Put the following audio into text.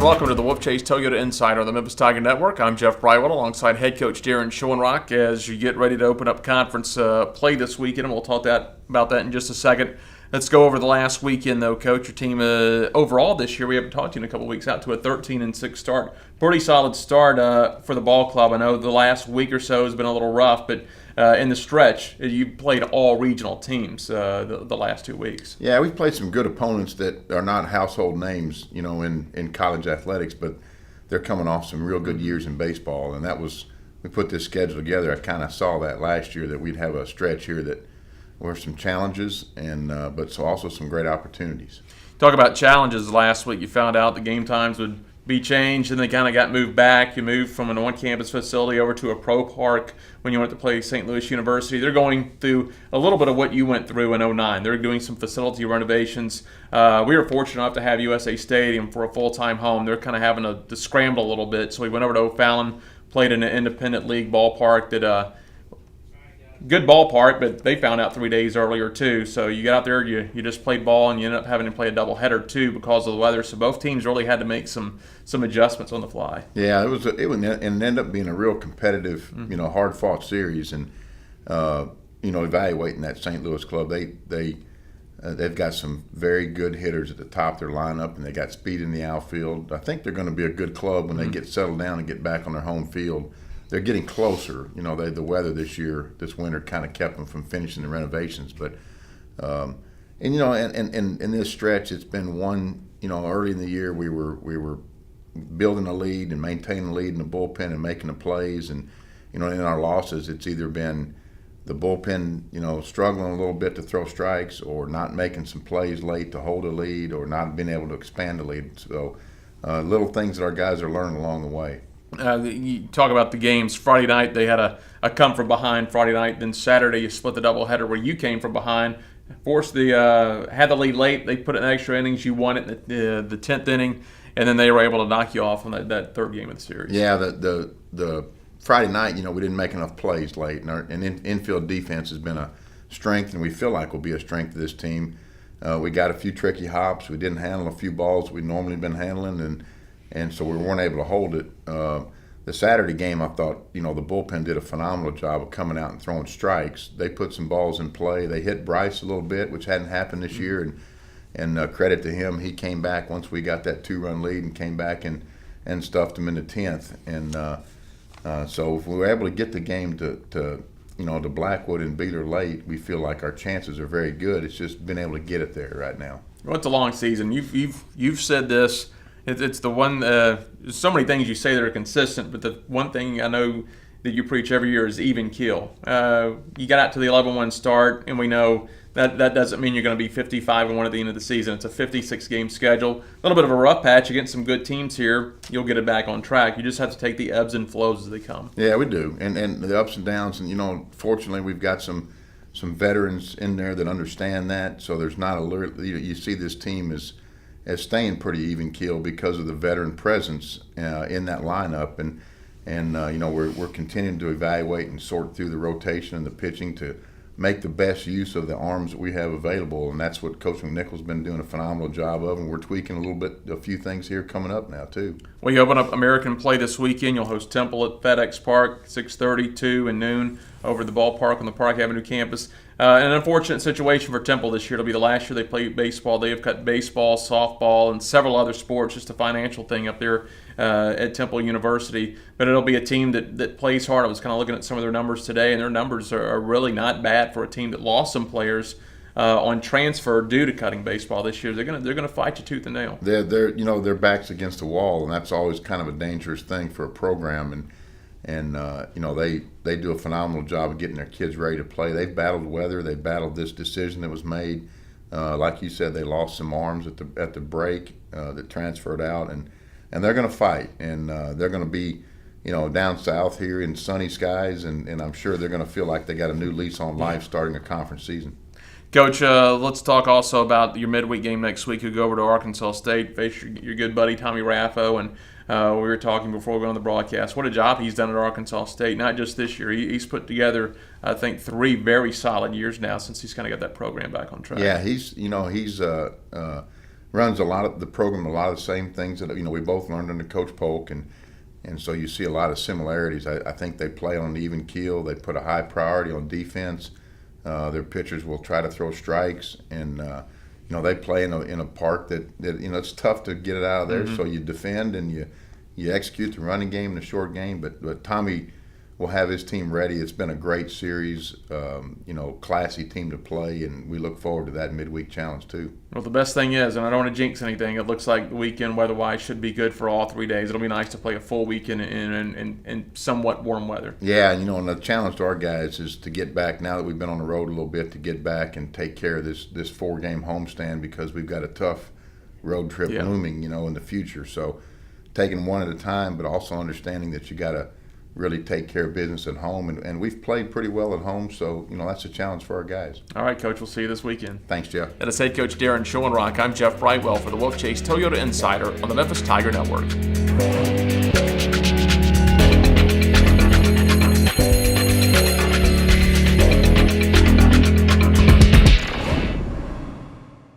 and welcome to the Wolfchase Toyota Insider on the Memphis Tiger Network. I'm Jeff Brightwell alongside head coach Daron Schoenrock as you get ready to open up conference play this weekend, and we'll talk about that in just a second. Let's go over the last weekend, though, Coach. Your team overall this year, we haven't talked to you in a couple weeks, out to a 13-6 start. Pretty solid start for the ball club. I know the last week or so has been a little rough, but in the stretch, you've played all regional teams the last 2 weeks. Yeah, we've played some good opponents that are not household names, in college athletics, but they're coming off some real good years in baseball, and we put this schedule together. I kind of saw that last year, that we'd have a stretch here that were some challenges, but also some great opportunities. Talk about challenges. Last week you found out the game times would be changed, and they kind of got moved back. You moved from an on-campus facility over to a pro park when you went to play St. Louis University. They're going through a little bit of what you went through in 2009. They're doing some facility renovations. We were fortunate enough to have USA Stadium for a full-time home. They're kind of having to scramble a little bit, so we went over to O'Fallon, played in an independent league ballpark that good ballpark, but they found out 3 days earlier too. So you got out there, you just played ball, and you ended up having to play a doubleheader too because of the weather. So both teams really had to make some adjustments on the fly. Yeah, it ended up being a real competitive, hard fought series, and evaluating that St. Louis club, they've got some very good hitters at the top of their lineup, and they got speed in the outfield. I think they're going to be a good club when they get settled down and get back on their home field. They're getting closer. The weather this winter kind of kept them from finishing the renovations. But, in this stretch, it's been one, early in the year we were building a lead and maintaining a lead in the bullpen and making the plays. And, in our losses, it's either been the bullpen, struggling a little bit to throw strikes, or not making some plays late to hold a lead, or not being able to expand the lead. So, little things that our guys are learning along the way. You talk about the games. Friday night they had a come from behind Friday night. Then Saturday you split the doubleheader where you came from behind, forced had the lead late. They put it in extra innings. You won it in the 10th inning, and then they were able to knock you off on that third game of the series. Yeah, the Friday night, we didn't make enough plays late, and our infield defense has been a strength, and we feel like will be a strength of this team. We got a few tricky hops. We didn't handle a few balls we'd normally been handling, and so we weren't able to hold it. The Saturday game, I thought, the bullpen did a phenomenal job of coming out and throwing strikes. They put some balls in play. They hit Bryce a little bit, which hadn't happened this year, and credit to him. He came back once we got that 2-run lead and came back and stuffed him in the 10th. And so if we were able to get the game to Blackwood and beat her late, we feel like our chances are very good. It's just been able to get it there right now. Well, it's a long season. You've said this. It's the one. There's so many things you say that are consistent, but the one thing I know that you preach every year is even keel. You got out to the 11-1 start, and we know that doesn't mean you're going to be 55-1 at the end of the season. It's a 56-game schedule. A little bit of a rough patch against some good teams here. You'll get it back on track. You just have to take the ebbs and flows as they come. Yeah, we do, and the ups and downs. And fortunately, we've got some veterans in there that understand that. So there's not you see this team is staying pretty even keel because of the veteran presence in that lineup, and we're continuing to evaluate and sort through the rotation and the pitching to make the best use of the arms that we have available, and that's what Coach McNichol's been doing a phenomenal job of, and we're tweaking a few things here coming up now too. Well, you open up American play this weekend. You'll host Temple at FedEx Park, 6:30, 2, and noon over the ballpark on the Park Avenue campus. An unfortunate situation for Temple this year. It'll be the last year they play baseball. They have cut baseball, softball, and several other sports, just a financial thing up there at Temple University. But it'll be a team that plays hard. I was kind of looking at some of their numbers today, and their numbers are really not bad for a team that lost some players on transfer due to cutting baseball this year. They're gonna fight you tooth and nail. Their backs against the wall, and that's always kind of a dangerous thing for a program. And they do a phenomenal job of getting their kids ready to play. They've battled weather. They've battled this decision that was made. Like you said, they lost some arms at the break that transferred out, and they're going to fight. And they're going to be, down south here in sunny skies, and I'm sure they're going to feel like they got a new lease on life starting a conference season. Coach, let's talk also about your midweek game next week. You go over to Arkansas State, face your good buddy Tommy Raffo, and we were talking before we went on the broadcast. What a job he's done at Arkansas State, not just this year. He's put together, I think, 3 very solid years now since he's kind of got that program back on track. Yeah, he's runs a lot of the program, a lot of the same things that we both learned under Coach Polk, and so you see a lot of similarities. I think they play on an even keel. They put a high priority on defense. Their pitchers will try to throw strikes, and they play in a park that it's tough to get it out of there. So you defend and you execute the running game and the short game. But Tommy will have his team ready. It's been a great series, classy team to play, and we look forward to that midweek challenge too. Well, the best thing is, and I don't want to jinx anything, it looks like the weekend weather-wise should be good for all 3 days. It'll be nice to play a full weekend in somewhat warm weather. Yeah, and the challenge to our guys is to get back, now that we've been on the road a little bit, to get back and take care of this 4-game homestand, because we've got a tough road trip looming, in the future. So taking one at a time, but also understanding that you got to really take care of business at home, and we've played pretty well at home, so that's a challenge for our guys. All right, Coach, we'll see you this weekend. Thanks, Jeff. That is head coach Daron Schoenrock. I'm Jeff Brightwell for the Wolfchase Toyota Insider on the Memphis Tiger Network.